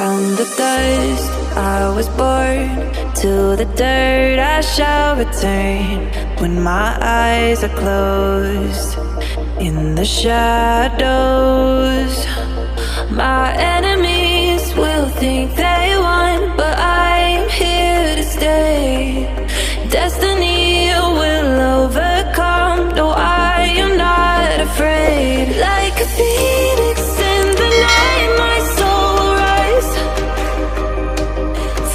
From the dust I was born, to the dirt I shall return. When my eyes are closed, in the shadows, my enemies will think they won, but I'm here to stay. Destiny will overcome. No, I am not afraid. Like a phoenix in the night, my soul will rise.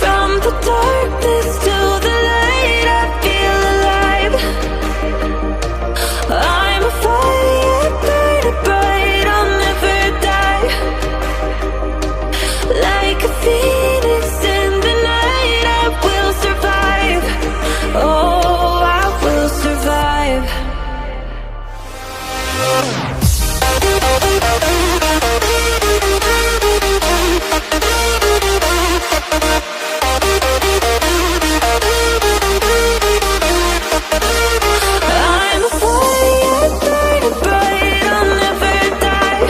From the darkness to the light, I feel alive. I'm a fire burning bright, I'll never die. Like a phoenix in the night, I will survive. Oh, I will survive. I'm a fire burning bright, I'll never die.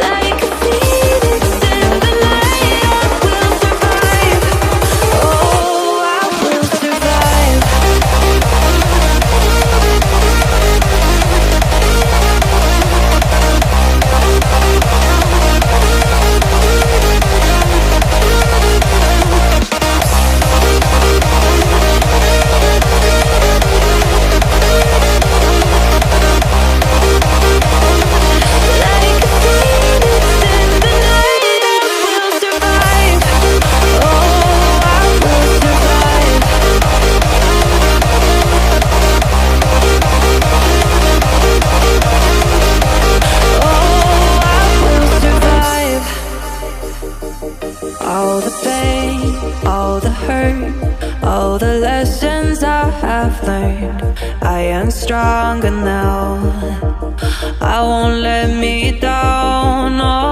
Like a phoenix in the night, I will survive. Oh, I will survive. Like a phoenix in the night, I will survive. Oh, I will survive. Oh, I will survive. All the pain, all the hurt, all the lessons I have learned, I am stronger now. I won't let me down. No.